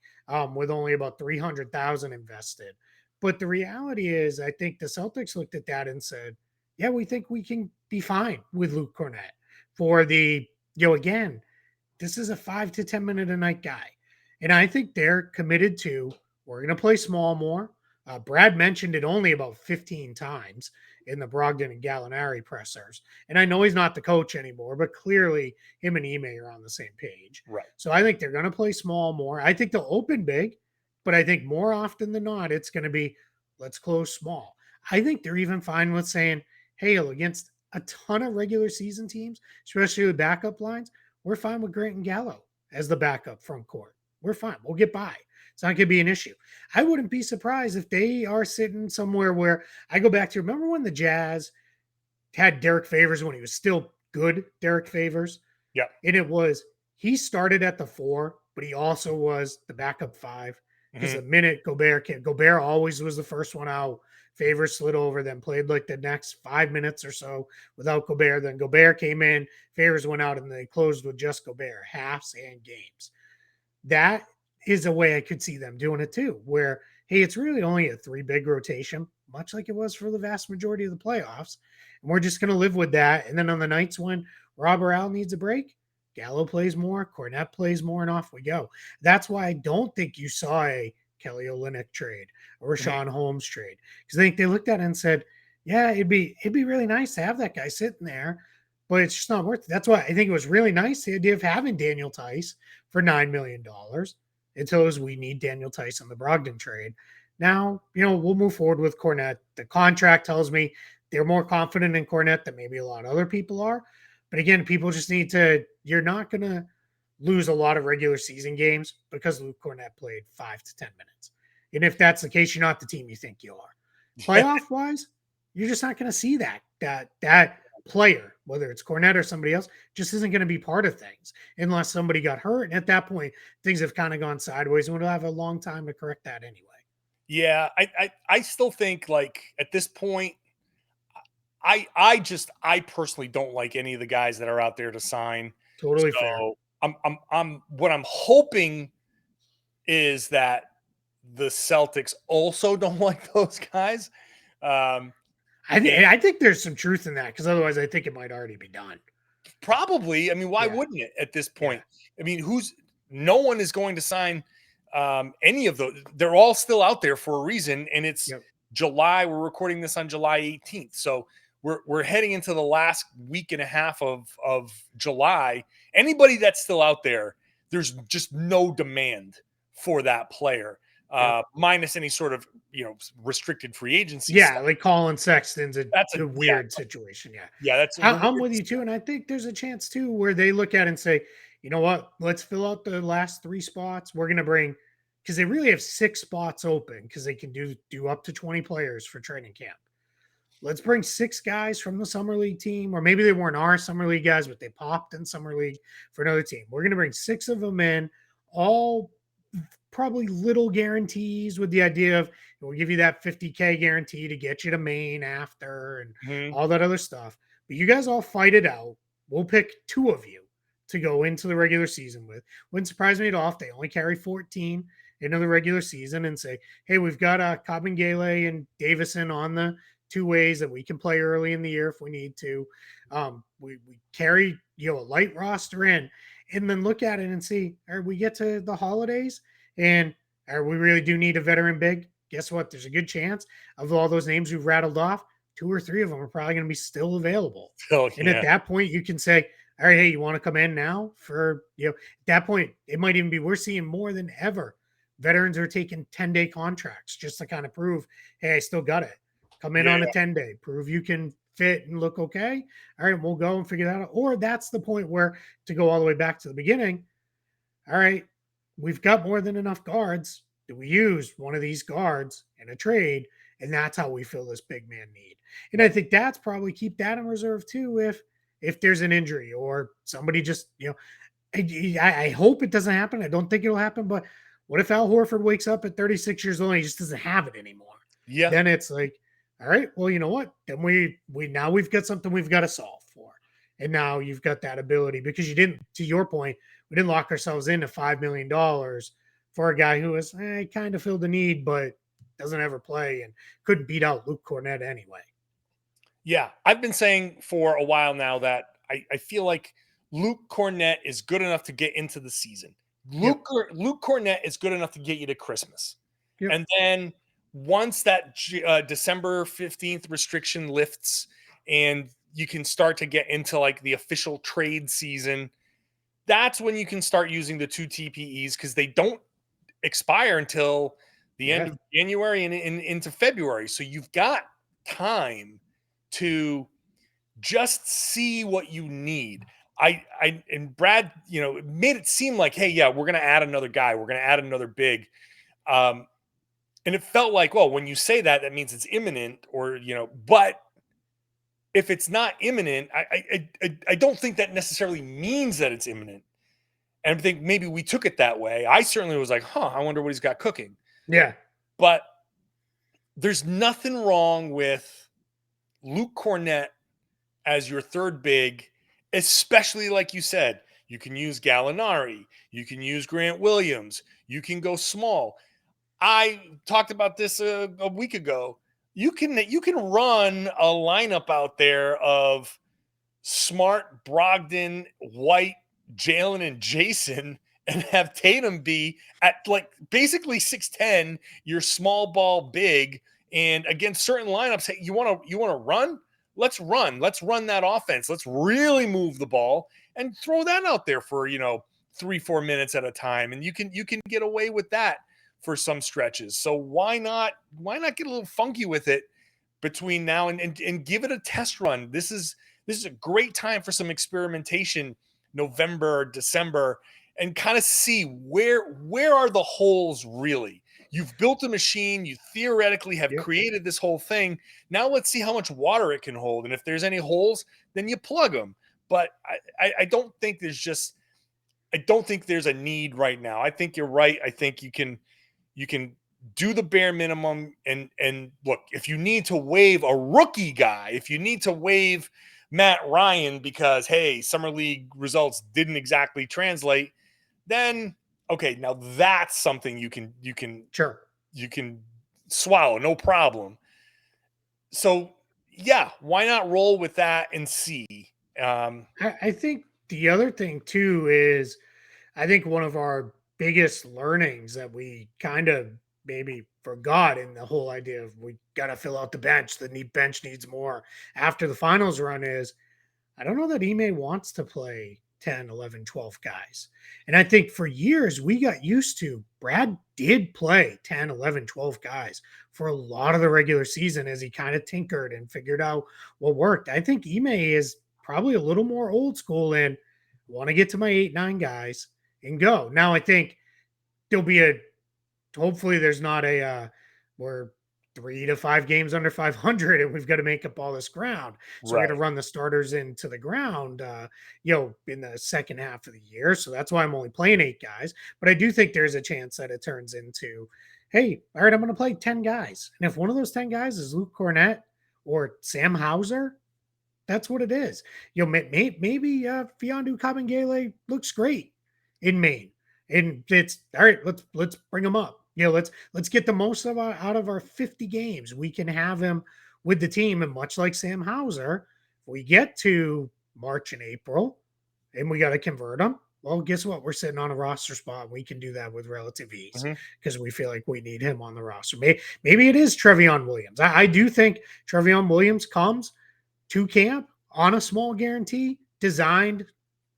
Speaker 3: with only about 300,000 invested. But the reality is, I think the Celtics looked at that and said, yeah, we think we can be fine with Luke Cornett for the, again, this is a 5 to 10 minute a night guy. And I think they're committed to, we're going to play small more. Brad mentioned it only about 15 times in the Brogdon and Gallinari pressers. And I know he's not the coach anymore, but clearly him and Ime are on the same page.
Speaker 1: right.
Speaker 3: So I think they're going to play small more. I think they'll open big, but I think more often than not, it's going to be, let's close small. I think they're even fine with saying, hey, against a ton of regular season teams, especially with backup lines, we're fine with Grant and Gallo as the backup front court. We're fine. We'll get by. It's not going to be an issue. I wouldn't be surprised if they are sitting somewhere where I go back to, remember when the Jazz had Derek Favors when he was still good, Derek Favors?
Speaker 1: Yeah.
Speaker 3: And he started at the 4, but he also was the backup 5. Because the minute Gobert always was the first one out. Favors slid over, then played like the next 5 minutes or so without Gobert. Then Gobert came in, Favors went out, and they closed with just Gobert, halves and games. That is a way I could see them doing it too, where, hey, it's really only a 3 big rotation, much like it was for the vast majority of the playoffs. And we're just going to live with that. And then on the nights when Rob or Al needs a break, Gallo plays more, Cornett plays more, and off we go. That's why I don't think you saw a Kelly Olynyk trade or a Rashawn Holmes trade, because I think they looked at it and said, yeah, it'd be really nice to have that guy sitting there, but it's just not worth it. That's why I think it was really nice, the idea of having Daniel Tice for $9 million. Until we need Daniel Tice on the Brogdon trade. Now, we'll move forward with Cornett. The contract tells me they're more confident in Cornett than maybe a lot of other people are. But again, people just need to, you're not going to lose a lot of regular season games because Luke Cornett played 5 to 10 minutes. And if that's the case, you're not the team you think you are. Playoff wise, you're just not going to see that player, whether it's Cornett or somebody else, just isn't going to be part of things unless somebody got hurt. And at that point, things have kind of gone sideways, and we'll have a long time to correct that anyway.
Speaker 1: Yeah, I still think, like, at this point, I personally don't like any of the guys that are out there to sign.
Speaker 3: Totally
Speaker 1: so
Speaker 3: fair.
Speaker 1: I'm what I'm hoping is that the Celtics also don't like those guys.
Speaker 3: I think there's some truth in that because otherwise I think it might already be done.
Speaker 1: Probably. I mean, why
Speaker 3: Yeah.
Speaker 1: wouldn't it at this point?
Speaker 3: Yeah.
Speaker 1: I mean, no one is going to sign any of those. They're all still out there for a reason, and it's July. We're recording this on July 18th, so we're heading into the last week and a half of July. Anybody that's still out there, there's just no demand for that player, minus any sort of restricted free agency.
Speaker 3: Yeah,
Speaker 1: stuff.
Speaker 3: like Colin Sexton's
Speaker 1: That's
Speaker 3: a weird situation.
Speaker 1: Yeah, that's.
Speaker 3: I'm with you too, and I think there's a chance too where they look at it and say, you know what, let's fill out the last 3 spots. We're gonna bring because they really have 6 spots open because they can do up to 20 players for training camp. Let's bring 6 guys from the summer league team, or maybe they weren't our summer league guys, but they popped in summer league for another team. We're going to bring 6 of them in, all probably little guarantees with the idea of we'll give you that 50K guarantee to get you to Maine after and all that other stuff. But you guys all fight it out. We'll pick 2 of you to go into the regular season with. Wouldn't surprise me at all if they only carry 14 into the regular season and say, hey, we've got Kabengele and Davison on the 2 ways that we can play early in the year if we need to. We carry a light roster in, and then look at it and see, are we get to the holidays and we really do need a veteran big? Guess what? There's a good chance of all those names we've rattled off, 2 or 3 of them are probably going to be still available. And at that point, you can say, all right, hey, you want to come in now for, at that point, it might even be, we're seeing more than ever. Veterans are taking 10-day contracts just to kind of prove, hey, I still got it. Come in on a 10-day, prove you can fit and look okay. All right, we'll go and figure that out. Or that's the point where, to go all the way back to the beginning, all right, we've got more than enough guards. Do we use one of these guards in a trade? And that's how we fill this big man need. And I think that's probably keep that in reserve too if there's an injury or somebody just, I hope it doesn't happen. I don't think it'll happen. But what if Al Horford wakes up at 36 years old and he just doesn't have it anymore?
Speaker 1: Yeah.
Speaker 3: Then it's like, all right, well, you know what? Then we've got something we've got to solve for. And now you've got that ability because you didn't, to your point, we didn't lock ourselves into $5 million for a guy who was kind of filled the need, but doesn't ever play and couldn't beat out Luke Cornett anyway.
Speaker 1: Yeah, I've been saying for a while now that I feel like Luke Cornett is good enough to get into the season. Luke Cornett is good enough to get you to Christmas. Yep. And then once that December 15th restriction lifts and you can start to get into like the official trade season, that's when you can start using the 2 TPEs because they don't expire until the end of January and into February. So you've got time to just see what you need. And Brad, made it seem like, hey, yeah, we're going to add another guy. We're going to add another big. And it felt like, well, when you say that, that means it's imminent or, but if it's not imminent, I don't think that necessarily means that it's imminent. And I think maybe we took it that way. I certainly was like, I wonder what he's got cooking.
Speaker 3: Yeah.
Speaker 1: But there's nothing wrong with Luke Cornett as your third big, especially like you said, you can use Gallinari, you can use Grant Williams, you can go small. I talked about this a week ago. You can run a lineup out there of Smart, Brogdon, White, Jaylen, and Jayson, and have Tatum be at like basically 6'10", your small ball big. And against certain lineups, hey, you want to run? Let's run. Let's run that offense. Let's really move the ball and throw that out there for 3-4 minutes at a time. And you can get away with that for some stretches. So why not get a little funky with it between now and give it a test run? This is a great time for some experimentation, November, December, and kind of see where are the holes really. You've built a machine. You theoretically have created this whole thing. Now let's see how much water it can hold. And if there's any holes, then you plug them. But I don't think there's a need right now. I think you're right. I think you can do the bare minimum and look, if you need to waive a rookie guy, if you need to waive Matt Ryan because, hey, summer league results didn't exactly translate, then okay, now that's something you can
Speaker 3: sure
Speaker 1: swallow, no problem. So yeah, why not roll with that and see?
Speaker 3: I think the other thing too is I think one of our biggest learnings that we kind of maybe forgot in the whole idea of we got to fill out the bench, bench needs more after the finals run is I don't know that Ime wants to play 10, 11, 12 guys. And I think for years we got used to Brad did play 10, 11, 12 guys for a lot of the regular season as he kind of tinkered and figured out what worked. I think Ime is probably a little more old school and want to get to my 8, 9 guys and go. Now I think there'll be hopefully there's not we're 3 to 5 games under 500 and we've got to make up all this ground. So we're going to run the starters into the ground, in the second half of the year. So that's why I'm only playing 8 guys. But I do think there's a chance that it turns into, hey, all right, I'm going to play 10 guys. And if one of those 10 guys is Luke Cornett or Sam Hauser, that's what it is. Maybe Fiondu Kabengele looks great in Maine. And it's all right, let's bring him up. Let's get the most out of our 50 games. We can have him with the team. And much like Sam Hauser, if we get to March and April and we got to convert him, well, guess what? We're sitting on a roster spot. We can do that with relative ease because we feel like we need him on the roster. Maybe it is Trevion Williams. I do think Trevion Williams comes to camp on a small guarantee,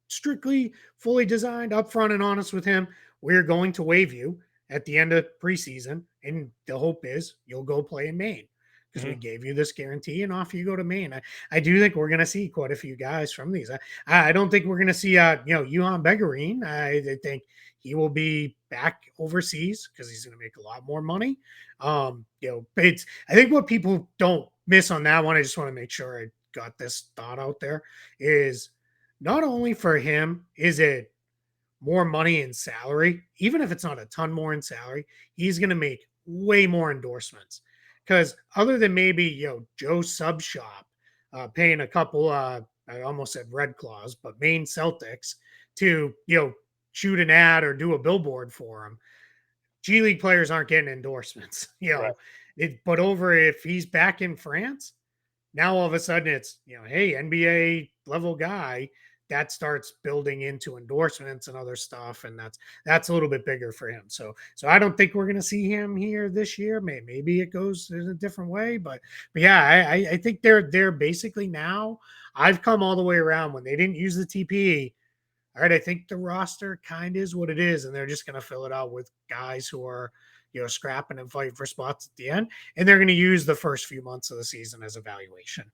Speaker 3: strictly fully designed, upfront and honest with him. We're going to waive you at the end of preseason, and the hope is you'll go play in Maine because we gave you this guarantee and off you go to Maine. I do think we're going to see quite a few guys from these. I don't think we're going to see, Johan Begarin. I think he will be back overseas because he's going to make a lot more money. I think what people don't miss on that one, I just want to make sure I got this thought out there, is not only for him is it more money in salary, even if it's not a ton more in salary, he's going to make way more endorsements. Because other than maybe, Joe Sub Shop paying a couple, I almost said Red Claws, but Maine Celtics to, shoot an ad or do a billboard for him, G League players aren't getting endorsements,
Speaker 1: Right.
Speaker 3: But over if he's back in France, now all of a sudden it's, hey, NBA level guy, that starts building into endorsements and other stuff. And that's a little bit bigger for him. So I don't think we're going to see him here this year. Maybe it goes in a different way, but yeah, I think they're basically now I've come all the way around when they didn't use the TPE. All right. I think the roster kind of is what it is. And they're just going to fill it out with guys who are, scrapping and fighting for spots at the end. And they're going to use the first few months of the season as evaluation.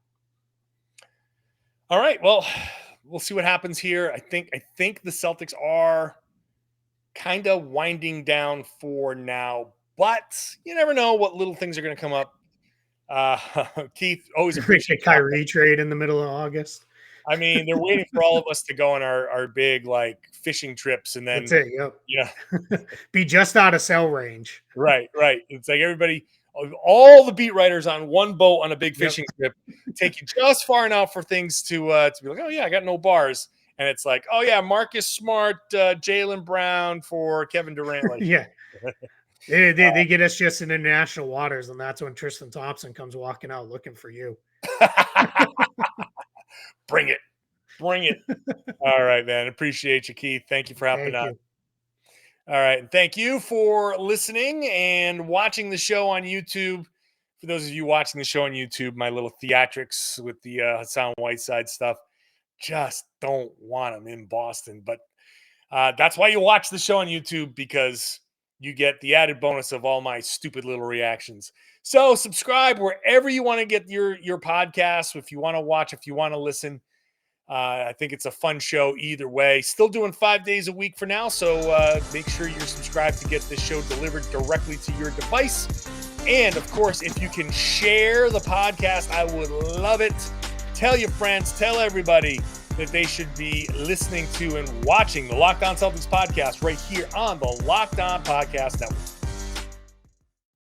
Speaker 1: All right. Well, we'll see what happens here. I think the Celtics are kind of winding down for now, but you never know what little things are going to come up. Keith, always appreciate
Speaker 3: Kyrie trade in the middle of August.
Speaker 1: I mean, they're waiting for all of us to go on our big fishing trips, and then
Speaker 3: that's it. Yep. Be just out of cell range.
Speaker 1: Right. It's like everybody, all the beat writers on one boat on a big fishing trip, take you just far enough for things to be like, oh yeah, I got no bars, and it's like, oh yeah, Marcus Smart, Jaylen Brown for Kevin Durant.
Speaker 3: Yeah. They get us just in international waters, and that's when Tristan Thompson comes walking out looking for you.
Speaker 1: Bring it. All right, man. Appreciate you, Keith. Thank you for hopping on. All right. And thank you for listening and watching the show on YouTube. For those of you watching the show on YouTube, my little theatrics with the Hassan Whiteside stuff, just don't want them in Boston. But that's why you watch the show on YouTube, because you get the added bonus of all my stupid little reactions. So subscribe wherever you want to get your podcasts. If you want to watch, if you want to listen, I think it's a fun show either way. Still doing 5 days a week for now. So make sure you're subscribed to get this show delivered directly to your device. And of course, if you can share the podcast, I would love it. Tell your friends, tell everybody that they should be listening to and watching the Locked On Celtics podcast right here on the Locked On Podcast Network.